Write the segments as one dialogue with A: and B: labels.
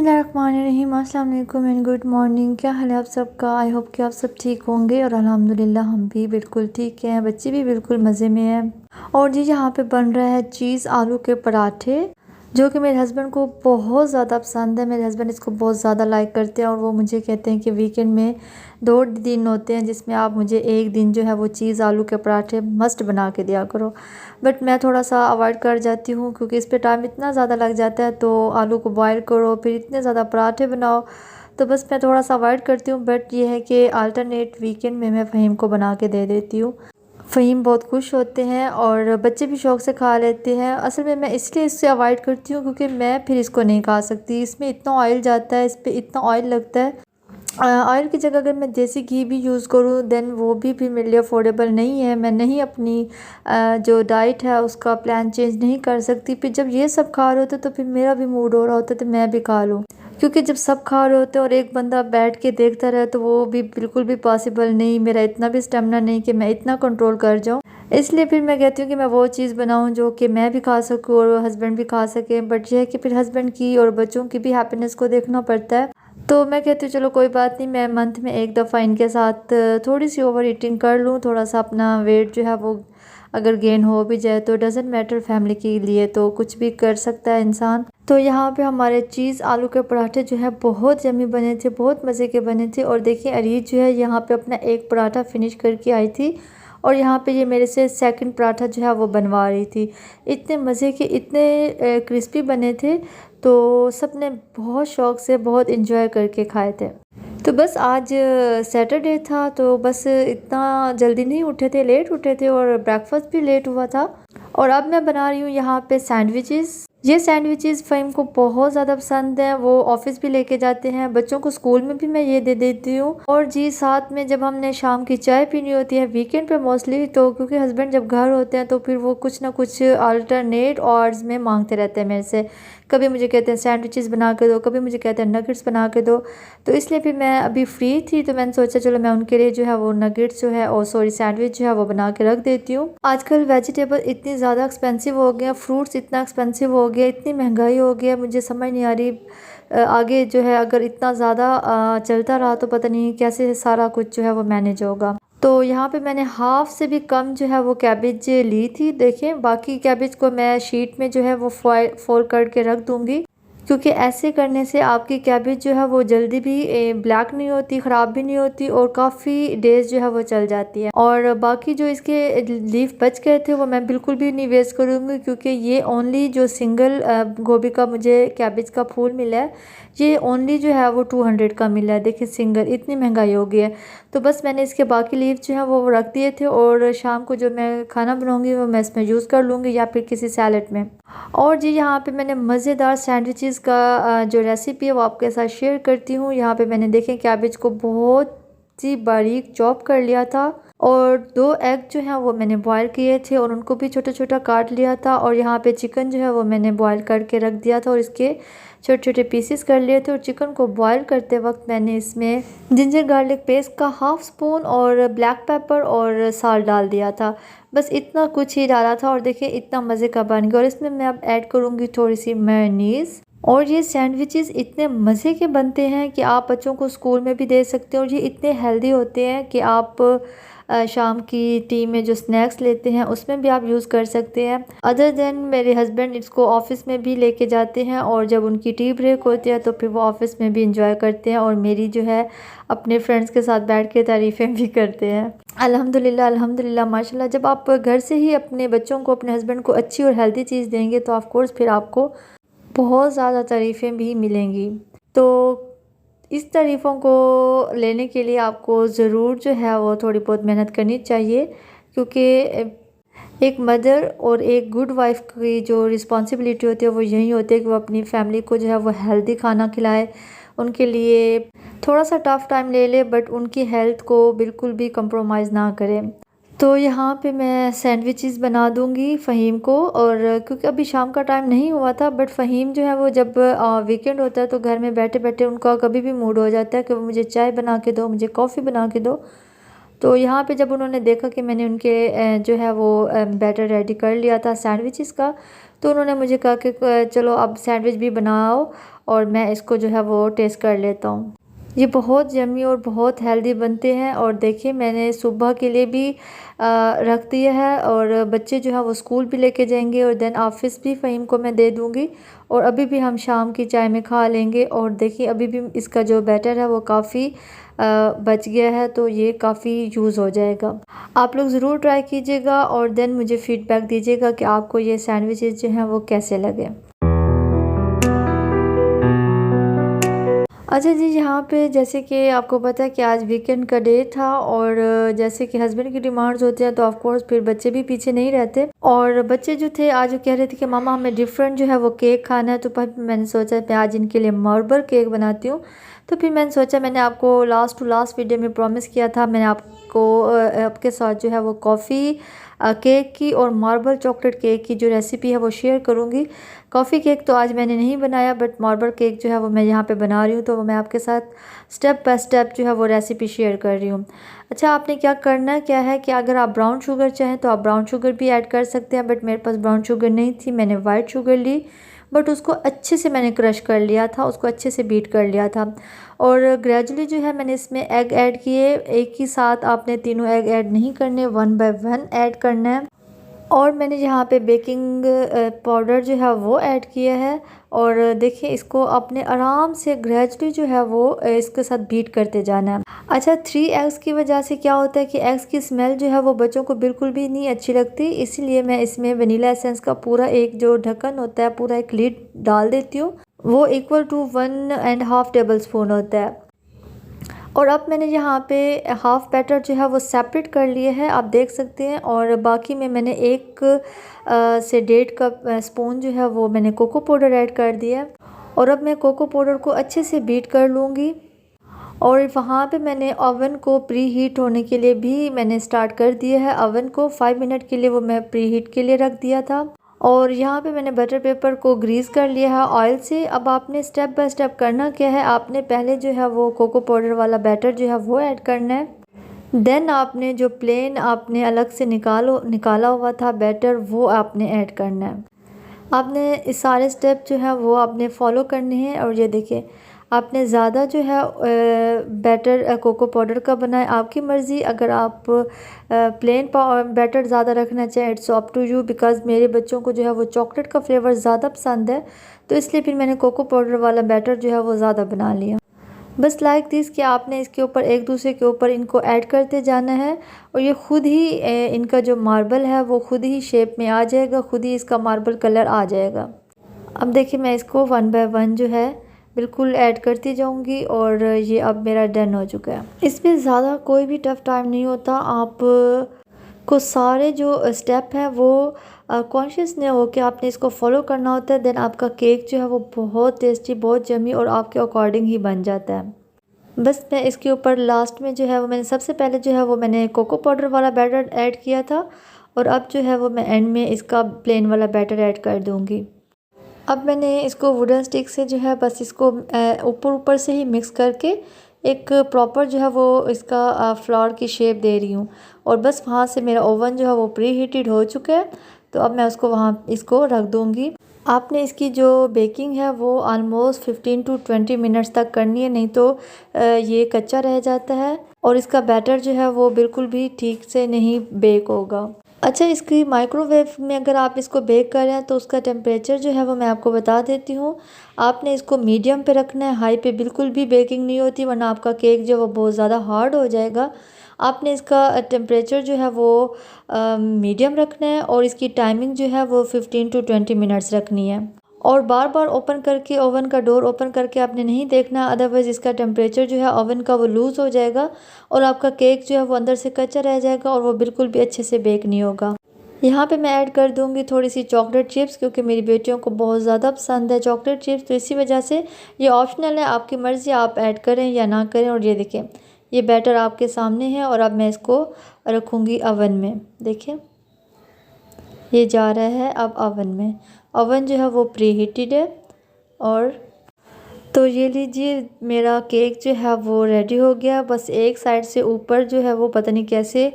A: बिस्मिल्लाहिर्रहमानिर्रहीम। अस्सलाम वालेकुम एंड गुड मॉर्निंग। क्या हाल है आप सबका? आई होप कि आप सब ठीक होंगे और अल्हम्दुलिल्लाह हम भी बिल्कुल ठीक हैं। बच्चे भी बिल्कुल मज़े में हैं। और जी यहाँ पे बन रहा है चीज़ आलू के पराठे, जो कि मेरे हस्बैंड को बहुत ज़्यादा पसंद है। मेरे हस्बैंड इसको बहुत ज़्यादा लाइक करते हैं और वो मुझे कहते हैं कि वीकेंड में 2 दिन होते हैं जिसमें आप मुझे एक दिन जो है वो चीज़ आलू के पराठे मस्ट बना के दिया करो। बट मैं थोड़ा सा अवॉइड कर जाती हूँ क्योंकि इस पे टाइम इतना ज़्यादा लग जाता है। तो आलू को बॉयल करो फिर इतने ज़्यादा पराठे बनाओ, तो बस मैं थोड़ा सा अवॉइड करती हूँ। बट ये है कि अल्टरनेट वीकेंड में मैं फ़हीम को बना के दे देती हूँ। फ़हीम बहुत खुश होते हैं और बच्चे भी शौक़ से खा लेते हैं। असल में मैं इसलिए इससे अवॉइड करती हूँ क्योंकि मैं फिर इसको नहीं खा सकती। इसमें इतना ऑयल जाता है, इस पे इतना ऑयल लगता है। ऑयल की जगह अगर मैं देसी घी भी यूज़ करूँ देन वो भी फिर मेरे लिए अफोर्डेबल नहीं है। मैं नहीं अपनी जो डाइट है उसका प्लान चेंज नहीं कर सकती। फिर जब ये सब खा रहे होते तो फिर मेरा भी मूड हो रहा होता है तो मैं भी खा लूँ, क्योंकि जब सब खा रहे होते हैं और एक बंदा बैठ के देखता रहे तो वो भी बिल्कुल भी पॉसिबल नहीं। मेरा इतना भी स्टेमिना नहीं कि मैं इतना कंट्रोल कर जाऊँ। इसलिए फिर मैं कहती हूँ कि मैं वो चीज़ बनाऊँ जो कि मैं भी खा सकूँ और हस्बैंड भी खा सके। बट यह है कि फिर हस्बैंड की और बच्चों की भी हैप्पीनेस को देखना पड़ता है। तो मैं कहती हूँ चलो कोई बात नहीं, मैं मंथ में एक दफ़ा इनके साथ थोड़ी सी ओवर ईटिंग कर लूँ। थोड़ा सा अपना वेट जो है वो अगर गेन हो भी जाए तो डज़न्ट मैटर, फैमिली के लिए तो कुछ भी कर सकता है इंसान। तो यहाँ पे हमारे चीज़ आलू के पराठे जो है बहुत यम्मी बने थे, बहुत मज़े के बने थे। और देखिए अरीज जो है यहाँ पे अपना एक पराठा फिनिश करके आई थी और यहाँ पे ये मेरे से सेकंड पराठा जो है वो बनवा रही थी। इतने मज़े के, इतने क्रिस्पी बने थे तो सब ने बहुत शौक़ से बहुत इंजॉय करके खाए थे। तो बस आज सैटरडे था तो बस इतना जल्दी नहीं उठे थे, लेट उठे थे और ब्रेकफास्ट भी लेट हुआ था। और अब मैं बना रही हूँ यहाँ पे सैंडविचेस। ये सैंडविचेस फ़हीम को बहुत ज़्यादा पसंद है, वो ऑफिस भी लेके जाते हैं, बच्चों को स्कूल में भी मैं ये दे देती हूँ। और जी साथ में जब हमने शाम की चाय पीनी होती है वीकेंड पे मोस्टली, तो क्योंकि हस्बैंड जब घर होते हैं तो फिर वो कुछ ना कुछ अल्टरनेट ऑर्ड्स में मांगते रहते हैं मेरे से। कभी मुझे कहते हैं सैंडविचेस बना के दो, कभी मुझे कहते हैं नगेट्स बना के दो। तो इसलिए फिर मैं अभी फ्री थी तो मैंने सोचा चलो मैं उनके लिए जो है वो नगेट्स जो है और सॉरी सैंडविच जो है वो बना के रख देती हूँ। आजकल वेजिटेबल इतनी ज़्यादा एक्सपेंसिव हो गया, फ्रूट्स इतना एक्सपेंसिव हो गया, इतनी महंगाई हो गया, मुझे समझ नहीं आ रही आगे जो है अगर इतना ज़्यादा चलता रहा तो पता नहीं कैसे सारा कुछ जो है वो मैनेज होगा। तो यहाँ पे मैंने हाफ़ से भी कम जो है वो कैबेज ली थी। देखिए बाकी कैबेज को मैं शीट में जो है वो फोल्ड करके रख दूँगी, क्योंकि ऐसे करने से आपकी कैबेज जो है वो जल्दी भी ब्लैक नहीं होती, ख़राब भी नहीं होती और काफ़ी डेज़ जो है वो चल जाती है। और बाकी जो इसके लीफ बच गए थे वो मैं बिल्कुल भी नहीं वेस्ट करूँगी, क्योंकि ये ओनली जो सिंगल गोभी का मुझे कैबेज का फूल मिला है ये ओनली जो है वो 200 का मिला है। देखिए सिंगल, इतनी महंगाई हो गई है। तो बस मैंने इसके बाकी लीव जो है वो रख दिए थे और शाम को जो मैं खाना बनाऊँगी वो मैं इसमें यूज़ कर लूँगी या फिर किसी सैलेड में। और जी यहाँ पे मैंने मज़ेदार सैंडविचेस का जो रेसिपी है वो आपके साथ शेयर करती हूँ। यहाँ पे मैंने देखें कैबेज को बहुत ही बारीक चॉप कर लिया था और 2 एग जो है वो मैंने बॉयल किए थे और उनको भी छोटा छोटा काट लिया था। और यहाँ पे चिकन जो है वो मैंने बॉयल करके रख दिया था और इसके छोटे छोटे पीसेस कर लिए थे। और चिकन को बॉयल करते वक्त मैंने इसमें जिंजर गार्लिक पेस्ट का हाफ़ स्पून और ब्लैक पेपर और साल्ट डाल दिया था। बस इतना कुछ ही डाला था और देखिए इतना मज़े का बन गया। और इसमें मैं अब ऐड करूँगी थोड़ी सी मेयोनीज़। और ये सैंडविचेस इतने मज़े के बनते हैं कि आप बच्चों को स्कूल में भी दे सकते हो और ये इतने हेल्दी होते हैं कि आप शाम की टी में जो स्नैक्स लेते हैं उसमें भी आप यूज़ कर सकते हैं। अदर देन मेरे हस्बैंड इसको ऑफ़िस में भी लेके जाते हैं और जब उनकी टी ब्रेक होती है तो फिर वो ऑफ़िस में भी इंजॉय करते हैं और मेरी जो है अपने फ्रेंड्स के साथ बैठ के तारीफ़ें भी करते हैं। अल्हम्दुलिल्लाह अल्हम्दुलिल्लाह माशाल्लाह। जब आप घर से ही अपने बच्चों को, अपने हस्बैंड को अच्छी और हेल्दी चीज़ देंगे तो ऑफ़ कोर्स फिर आपको बहुत ज़्यादा तारीफ़ें भी मिलेंगी। तो इस तारीफ़ों को लेने के लिए आपको ज़रूर जो है वो थोड़ी बहुत मेहनत करनी चाहिए, क्योंकि एक मदर और एक गुड वाइफ की जो रिस्पॉन्सिबिलिटी होती है वो यही होती है कि वो अपनी फैमिली को जो है वो हेल्दी खाना खिलाए, उनके लिए थोड़ा सा टफ़ टाइम ले ले बट उनकी हेल्थ को बिल्कुल भी कंप्रोमाइज़ ना करें। तो यहाँ पे मैं सैंडविचेस बना दूँगी फ़हीम को। और क्योंकि अभी शाम का टाइम नहीं हुआ था बट फ़हीम जो है वो जब वीकेंड होता है तो घर में बैठे बैठे उनका कभी भी मूड हो जाता है कि वो मुझे चाय बना के दो, मुझे कॉफ़ी बना के दो। तो यहाँ पे जब उन्होंने देखा कि मैंने उनके जो है वो बैटर रेडी कर लिया था सैंडविचेस का, तो उन्होंने मुझे कहा कि चलो अब सैंडविच भी बनाओ और मैं इसको जो है वो टेस्ट कर लेता हूँ। ये बहुत यम्मी और बहुत हेल्दी बनते हैं। और देखिए मैंने सुबह के लिए भी रख दिया है और बच्चे जो है वो स्कूल भी लेके जाएंगे और देन ऑफिस भी फ़हीम को मैं दे दूँगी और अभी भी हम शाम की चाय में खा लेंगे। और देखिए अभी भी इसका जो बैटर है वो काफ़ी बच गया है, तो ये काफ़ी यूज़ हो जाएगा। आप लोग ज़रूर ट्राई कीजिएगा और देन मुझे फ़ीडबैक दीजिएगा कि आपको ये सैंडविचेस जो हैं वो कैसे लगे। अच्छा जी, यहाँ पे जैसे कि आपको पता है कि आज वीकेंड का डे था और जैसे कि हस्बैंड की डिमांड्स होते हैं तो ऑफ कोर्स फिर बच्चे भी पीछे नहीं रहते। और बच्चे जो थे आज वो कह रहे थे कि मामा हमें डिफरेंट जो है वो केक खाना है, तो फिर मैंने सोचा मैं आज इनके लिए मार्बल केक बनाती हूँ। तो फिर मैंने सोचा, मैंने आपको लास्ट टू लास्ट वीडियो में प्रॉमिस किया था, मैंने आपको आपके साथ जो है वो कॉफ़ी केक की और मार्बल चॉकलेट केक की जो रेसिपी है वो शेयर करूँगी। कॉफ़ी केक तो आज मैंने नहीं बनाया, बट मार्बल केक जो है वो मैं यहाँ पे बना रही हूँ, तो वो मैं आपके साथ स्टेप बाय स्टेप जो है वो रेसिपी शेयर कर रही हूँ। अच्छा, आपने क्या है कि अगर आप ब्राउन शुगर चाहें तो आप ब्राउन शुगर भी ऐड कर सकते हैं, बट मेरे पास ब्राउन शुगर नहीं थी, मैंने वाइट शुगर ली, बट उसको अच्छे से मैंने क्रश कर लिया था, उसको अच्छे से बीट कर लिया था। और ग्रेजुअली जो है मैंने इसमें एग ऐड किए, एक ही साथ आपने तीनों एग ऐड नहीं करने, 1 बाय 1 ऐड करना है। और मैंने यहाँ पे बेकिंग पाउडर जो है वो ऐड किया है और देखिए इसको आपने आराम से ग्रेजुअली जो है वो इसके साथ बीट करते जाना है। अच्छा, 3 एग्स की वजह से क्या होता है कि एग्स की स्मेल जो है वो बच्चों को बिल्कुल भी नहीं अच्छी लगती, इसीलिए मैं इसमें वनीला एसेंस का पूरा एक जो ढक्कन होता है, पूरा एक लिड डाल देती हूँ, वो इक्वल टू 1.5 टेबल स्पून होता है। और अब मैंने यहाँ पे हाफ़ बैटर जो है वो सेपरेट कर लिए है, आप देख सकते हैं। और बाकी में मैंने 1 से 1.5 कप स्पून जो है वो मैंने कोको पाउडर ऐड कर दिया है। और अब मैं कोको पाउडर को अच्छे से बीट कर लूँगी। और वहाँ पे मैंने ओवन को प्री हीट होने के लिए भी मैंने स्टार्ट कर दिया है। ओवन को 5 मिनट के लिए वो मैं प्री हीट के लिए रख दिया था। और यहाँ पे मैंने बटर पेपर को ग्रीस कर लिया है ऑयल से। अब आपने स्टेप बाय स्टेप करना क्या है, आपने पहले जो है वो कोको पाउडर वाला बैटर जो है वो ऐड करना है। देन आपने जो प्लेन आपने अलग से निकाला हुआ था बैटर, वो आपने ऐड करना है। आपने इस सारे स्टेप जो है वो आपने फॉलो करने हैं। और ये देखिए, आपने ज़्यादा जो है बैटर कोको पाउडर का बनाए, आपकी मर्ज़ी। अगर आप प्लेन बैटर ज़्यादा रखना चाहें, it's up to you, because मेरे बच्चों को जो है वो चॉकलेट का फ्लेवर ज़्यादा पसंद है, तो इसलिए फिर मैंने कोको पाउडर वाला बैटर जो है वो ज़्यादा बना लिया। बस लाइक दिस कि आपने इसके ऊपर एक दूसरे के ऊपर इनको ऐड करते जाना है और ये ख़ुद ही इनका जो मार्बल है वो ख़ुद ही शेप में आ जाएगा, ख़ुद ही इसका मार्बल कलर आ जाएगा। अब देखिए मैं इसको 1 बाय 1 जो है बिल्कुल ऐड करती जाऊंगी और ये अब मेरा डन हो चुका है। इसमें ज़्यादा कोई भी टफ़ टाइम नहीं होता, आप को सारे जो स्टेप हैं वो कॉन्शियस नहीं हो कि आपने इसको फॉलो करना होता है। देन आपका केक जो है वो बहुत टेस्टी, बहुत जमी और आपके अकॉर्डिंग ही बन जाता है। बस मैं इसके ऊपर लास्ट में जो है वो मैंने सबसे पहले जो है वो मैंने कोको पाउडर वाला बैटर ऐड किया था और अब जो है वो मैं एंड में इसका प्लेन वाला बैटर ऐड कर दूँगी। अब मैंने इसको वुडन स्टिक से जो है बस इसको ऊपर ऊपर से ही मिक्स करके एक प्रॉपर जो है वो इसका फ्लावर की शेप दे रही हूँ। और बस वहाँ से मेरा ओवन जो है वो प्री हीटेड हो चुका है, तो अब मैं उसको वहाँ इसको रख दूँगी। आपने इसकी जो बेकिंग है वो ऑलमोस्ट 15 टू 20 मिनट्स तक करनी है, नहीं तो ये कच्चा रह जाता है और इसका बैटर जो है वो बिल्कुल भी ठीक से नहीं बेक होगा। अच्छा, इसकी माइक्रोवेव में अगर आप इसको बेक कर रहे हैं तो उसका टेम्परेचर जो है वो मैं आपको बता देती हूँ। आपने इसको मीडियम पे रखना है, हाई पे बिल्कुल भी बेकिंग नहीं होती, वरना आपका केक जो है वो बहुत ज़्यादा हार्ड हो जाएगा। आपने इसका टेम्परेचर जो है वो मीडियम रखना है और इसकी टाइमिंग जो है वो 15 टू 20 मिनट्स रखनी है। और बार बार ओपन करके ओवन का डोर ओपन करके आपने नहीं देखना, अदरवाइज़ इसका टेम्परेचर जो है ओवन का वो लूज़ हो जाएगा और आपका केक जो है वो अंदर से कच्चा रह जाएगा और वो बिल्कुल भी अच्छे से बेक नहीं होगा। यहाँ पे मैं ऐड कर दूँगी थोड़ी सी चॉकलेट चिप्स, क्योंकि मेरी बेटियों को बहुत ज़्यादा पसंद है चॉकलेट चिप्स, तो इसी वजह से ये ऑप्शनल है, आपकी मर्ज़ी, आप ऐड करें या ना करें। और ये देखिए, ये बैटर आपके सामने है और अब मैं इसको रखूँगी ओवन में। देखिए ये जा रहा है अब ओवन में। ओवन जो है वो प्री हीटेड है। और तो ये लीजिए, मेरा केक जो है वो रेडी हो गया। बस एक साइड से ऊपर जो है वो पता नहीं कैसे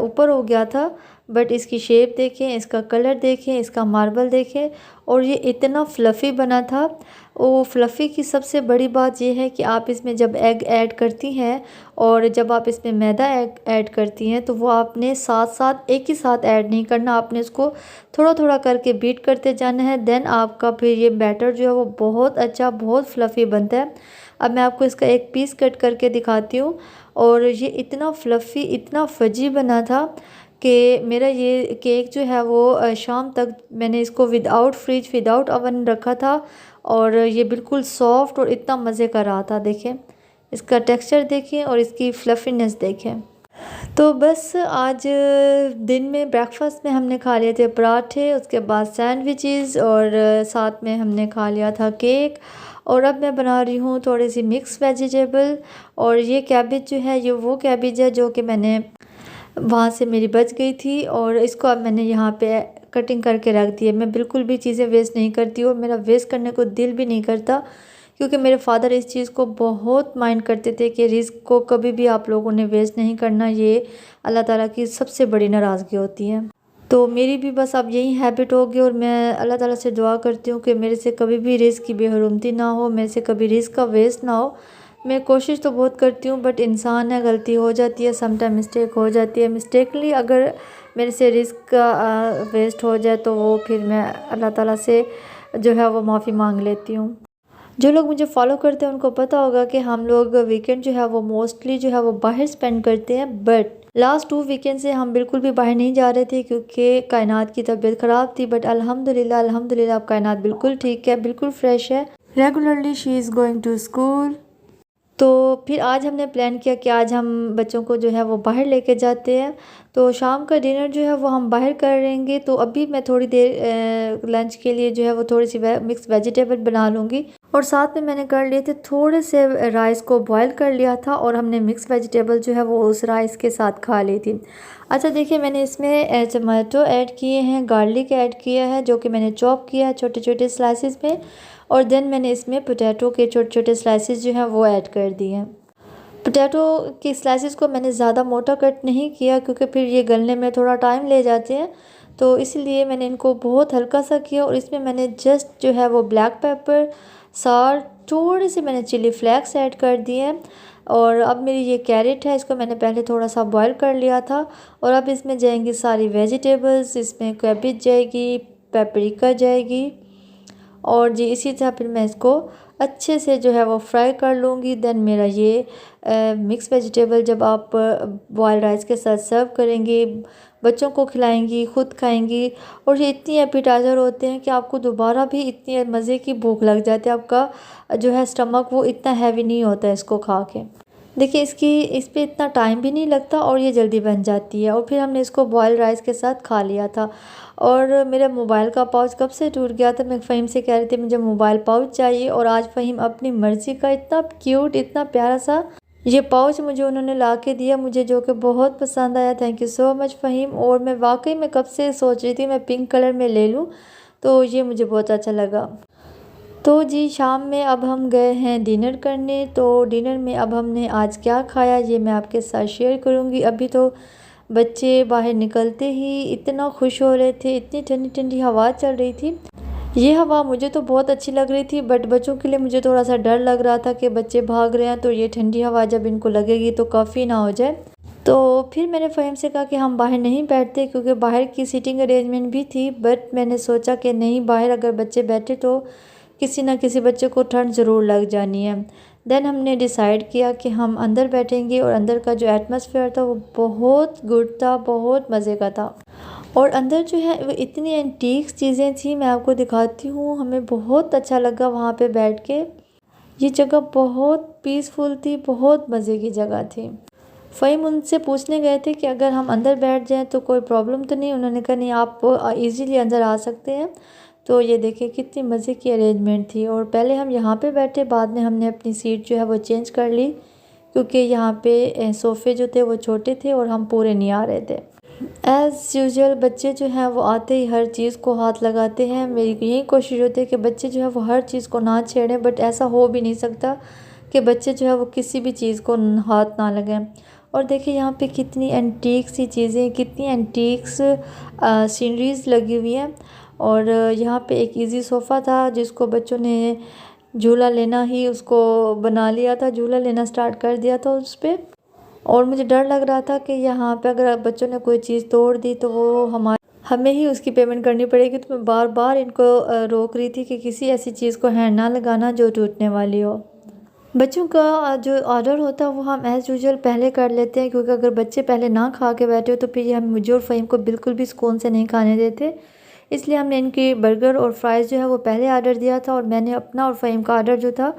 A: ऊपर हो गया था, बट इसकी शेप देखें, इसका कलर देखें, इसका मार्बल देखें, और ये इतना फ्लफ़ी बना था। वो फ्लफ़ी की सबसे बड़ी बात ये है कि आप इसमें जब एग ऐड करती हैं और जब आप इसमें मैदा ऐड करती हैं तो वो आपने साथ साथ एक ही साथ ऐड नहीं करना, आपने इसको थोड़ा थोड़ा करके बीट करते जाना है। देन आपका फिर ये बैटर जो है वो बहुत अच्छा, बहुत फ्लफ़ी बनता है। अब मैं आपको इसका एक पीस कट करके दिखाती हूँ, और ये इतना फ्लफ़ी, इतना फजी बना था कि मेरा ये केक जो है वो शाम तक मैंने इसको विदाउट फ्रिज, विदाउट ओवन रखा था, और ये बिल्कुल सॉफ्ट और इतना मज़े का रहा था। देखें इसका टेक्सचर देखें और इसकी फ्लफ़ीनेस देखें। तो बस आज दिन में ब्रेकफास्ट में हमने खा लिए थे पराठे, उसके बाद सैंडविचेस, और साथ में हमने खा लिया था केक। और अब मैं बना रही हूँ थोड़ी सी मिक्स वेजिटेबल, और ये कैबेज जो है ये वो कैबेज है जो कि मैंने वहाँ से मेरी बच गई थी, और इसको अब मैंने यहाँ पे कटिंग करके रख दी है। मैं बिल्कुल भी चीज़ें वेस्ट नहीं करती हूँ, मेरा वेस्ट करने को दिल भी नहीं करता, क्योंकि मेरे फादर इस चीज़ को बहुत माइंड करते थे कि रिस्क को कभी भी आप लोगों ने वेस्ट नहीं करना, ये अल्लाह ताला की सबसे बड़ी नाराज़गी होती है। तो मेरी भी बस अब यही हैबिट होगी, और मैं अल्लाह ताला से दुआ करती हूँ कि मेरे से कभी भी रिस्क की बेहरमती ना हो, मेरे से कभी रिस्क का वेस्ट ना हो। मैं कोशिश तो बहुत करती हूँ, बट इंसान है, गलती हो जाती है, समटाइम मिस्टेक हो जाती है। मिस्टेकली अगर मेरे से रिस्क का वेस्ट हो जाए तो वो फिर मैं अल्लाह ताला से जो है वो माफ़ी मांग लेती हूँ। जो लोग मुझे फॉलो करते हैं उनको पता होगा कि हम लोग वीकेंड जो है वो मोस्टली जो है वो बाहर स्पेंड करते हैं, बट लास्ट 2 वीकेंड से हम बिल्कुल भी बाहर नहीं जा रहे थे क्योंकि कायनात की तबीयत ख़राब थी। बट अल्हम्दुलिल्लाह अल्हम्दुलिल्लाह अब कायनात बिल्कुल ठीक है, बिल्कुल फ्रेश है। Regularly she is going to school. तो फिर आज हमने प्लान किया कि आज हम बच्चों को जो है वो बाहर लेके जाते हैं, तो शाम का डिनर जो है वो हम बाहर करेंगे। तो अभी मैं थोड़ी देर लंच के लिए जो है वो थोड़ी सी मिक्स वेजिटेबल बना लूँगी, और साथ में मैंने कर लिए थे थोड़े से राइस को बॉईल कर लिया था, और हमने मिक्स वेजिटेबल जो है वो उस राइस के साथ खा ली थी। अच्छा देखिए, मैंने इसमें टमाटो ऐड किए हैं, गार्लिक ऐड किया है जो कि मैंने चॉप किया है छोटे छोटे स्लाइसिस में, और देन मैंने इसमें पोटैटो के छोटे छोटे स्लाइसिस जो हैं वो ऐड कर दिए हैं। पोटैटो की स्लाइसिस को मैंने ज़्यादा मोटा कट नहीं किया क्योंकि फिर ये गलने में थोड़ा टाइम ले जाते हैं, तो इसलिए मैंने इनको बहुत हल्का सा किया। और इसमें मैंने जस्ट जो है वो ब्लैक पेपर, सार, थोड़े से मैंने चिली फ्लेक्स ऐड कर दिए हैं। और अब मेरी ये कैरेट है, इसको मैंने पहले थोड़ा सा बॉईल कर लिया था, और अब इसमें जाएंगी सारी वेजिटेबल्स। इसमें कैबेज जाएगी, पेपरिका जाएगी, और जी इसी तरह फिर मैं इसको अच्छे से जो है वो फ्राई कर लूँगी। देन मेरा ये मिक्स वेजिटेबल जब आप बॉयल राइस के साथ सर्व करेंगी, बच्चों को खिलाएंगी, खुद खाएंगी, और ये इतनी एपिटाइज़र होते हैं कि आपको दोबारा भी इतनी मज़े की भूख लग जाती है। आपका जो है स्टमक वो इतना हैवी नहीं होता है इसको खा के। देखिए इस पे इतना टाइम भी नहीं लगता, और ये जल्दी बन जाती है। और फिर हमने इसको बॉयल राइस के साथ खा लिया था। और मेरा मोबाइल का पाउच कब से टूट गया था, मैं फ़हीम से कह रही थी मुझे मोबाइल पाउच चाहिए, और आज फ़हीम अपनी मर्ज़ी का इतना क्यूट, इतना प्यारा सा ये पाउच मुझे उन्होंने ला के दिया, मुझे जो कि बहुत पसंद आया। Thank you so much Faheem. और मैं वाकई में कब से सोच रही थी मैं पिंक कलर में ले लूँ, तो ये मुझे बहुत अच्छा लगा। तो जी शाम में अब हम गए हैं डिनर करने। तो डिनर में अब हमने आज क्या खाया ये मैं आपके साथ शेयर करूँगी। अभी तो बच्चे बाहर निकलते ही इतना खुश हो रहे थे, इतनी ठंडी ठंडी हवा चल रही थी। ये हवा मुझे तो बहुत अच्छी लग रही थी, बट बच्चों के लिए मुझे थोड़ा सा डर लग रहा था कि बच्चे भाग रहे हैं तो ये ठंडी हवा जब इनको लगेगी तो काफ़ी ना हो जाए। तो फिर मैंने फ़हीम से कहा कि हम बाहर नहीं बैठते, क्योंकि बाहर की सीटिंग अरेंजमेंट भी थी, बट मैंने सोचा कि नहीं, बाहर अगर बच्चे बैठे तो किसी ना किसी बच्चे को ठंड ज़रूर लग जानी है। देन हमने डिसाइड किया कि हम अंदर बैठेंगे, और अंदर का जो एटमॉस्फेयर था वो बहुत गुड था, बहुत मज़े का था। और अंदर जो है वो इतनी एंटीक चीज़ें थी, मैं आपको दिखाती हूँ। हमें बहुत अच्छा लगा वहाँ पे बैठ के। ये जगह बहुत पीसफुल थी, बहुत मज़े की जगह थी। फ़हीम उनसे पूछने गए थे कि अगर हम अंदर बैठ जाएं तो कोई प्रॉब्लम तो नहीं। उन्होंने कहा नहीं, आप इजीली अंदर आ सकते हैं। तो ये देखिए कितनी मज़े की अरेंजमेंट थी। और पहले हम यहाँ पे बैठे, बाद में हमने अपनी सीट जो है वो चेंज कर ली, क्योंकि यहाँ पे सोफ़े जो थे वो छोटे थे और हम पूरे नहीं आ रहे थे। एज़ यूजुअल बच्चे जो हैं वो आते ही हर चीज़ को हाथ लगाते हैं। मेरी यही कोशिश होती है कि बच्चे जो है वो हर चीज़ को ना छेड़ें, बट ऐसा हो भी नहीं सकता कि बच्चे जो है वो किसी भी चीज़ को हाथ ना लगाएं। और देखिए यहाँ पे कितनी एंटीक सी चीज़ें, कितनी एंटीक्स सीनरीज लगी हुई हैं। और यहाँ पे एक इजी सोफ़ा था जिसको बच्चों ने झूला लेना ही उसको बना लिया था, झूला लेना स्टार्ट कर दिया था उस पर। और मुझे डर लग रहा था कि यहाँ पे अगर बच्चों ने कोई चीज़ तोड़ दी तो वो हमें ही उसकी पेमेंट करनी पड़ेगी। तो मैं बार बार इनको रोक रही थी कि किसी ऐसी चीज़ को हैंड ना लगाना जो टूटने वाली हो। बच्चों का जो ऑर्डर होता है वो हम एज़ यूजुअल पहले कर लेते हैं, क्योंकि अगर बच्चे पहले ना खा के बैठे हो तो फिर ये हम मुझे और फ़हीम को बिल्कुल भी सुकून से नहीं खाने देते। इसलिए हमने इनकी बर्गर और फ्राइज़ जो है वो पहले ऑर्डर दिया था, और मैंने अपना और फ़हीम का ऑर्डर जो था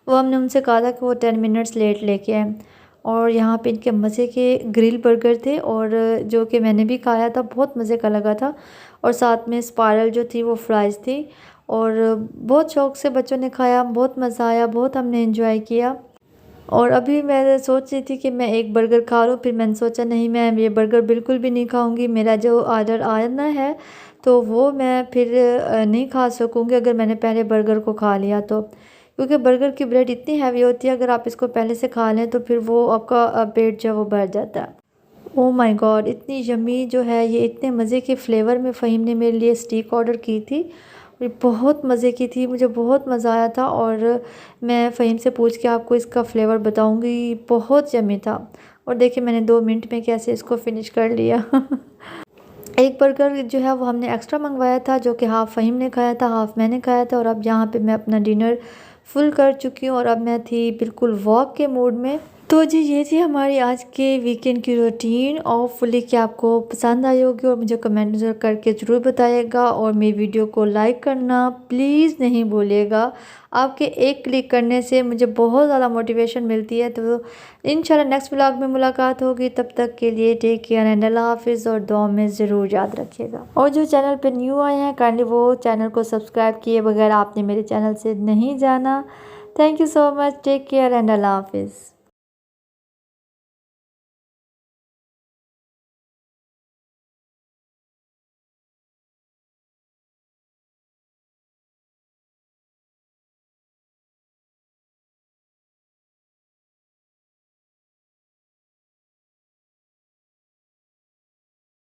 A: वो हमने उनसे कहा था कि वो 10 मिनट्स लेट लेके आए। और यहाँ पे इनके मज़े के ग्रिल बर्गर थे, और जो कि मैंने भी खाया था, बहुत मज़े का लगा था। और साथ में स्पाइरल जो थी वो फ्राइज़ थी, और बहुत शौक़ से बच्चों ने खाया, बहुत मज़ा आया, बहुत हमने एंजॉय किया। और अभी मैं सोच रही थी कि मैं एक बर्गर खा लूँ, फिर मैंने सोचा नहीं, मैं ये बर्गर बिल्कुल भी नहीं खाऊंगी। मेरा जो ऑर्डर आना है तो वो मैं फिर नहीं खा सकूँगी अगर मैंने पहले बर्गर को खा लिया तो, क्योंकि बर्गर की ब्रेड इतनी हैवी होती है, अगर आप इसको पहले से खा लें तो फिर वो आपका पेट जो है वो भर जाता है। ओह माय गॉड, इतनी यम्मी जो है ये, इतने मज़े के फ्लेवर में फ़हीम ने मेरे लिए स्टीक ऑर्डर की थी। ये बहुत मज़े की थी, मुझे बहुत मज़ा आया था। और मैं फ़हीम से पूछ के आपको इसका फ्लेवर बताऊंगी, बहुत यम्मी था। और देखिए मैंने 2 मिनट में कैसे इसको फिनिश कर लिया। एक बर्गर जो है वो हमने एक्स्ट्रा मंगवाया था, जो कि हाफ़ फ़हीम ने खाया था, हाफ़ मैंने खाया था। और अब यहाँ पे मैं अपना डिनर फुल कर चुकी हूँ, और अब मैं थी बिल्कुल वॉक के मूड में। तो जी ये थी हमारी आज के वीकेंड की रूटीन। होपफुली कि आपको पसंद आई होगी, और मुझे कमेंट करके ज़रूर बताइएगा। और मेरी वीडियो को लाइक करना प्लीज़ नहीं भूलिएगा। आपके एक क्लिक करने से मुझे बहुत ज़्यादा मोटिवेशन मिलती है। तो इंशाल्लाह नेक्स्ट व्लॉग में मुलाकात होगी, तब तक के लिए टेक केयर एंड अल्लाह हाफिज़, और दुआ में ज़रूर याद रखिएगा। और जो चैनल पर न्यू आए हैं काइंडली वो चैनल को सब्सक्राइब किए बगैर आपने मेरे चैनल से नहीं जाना। Thank you so much, take care and अल्लाह हाफिज़।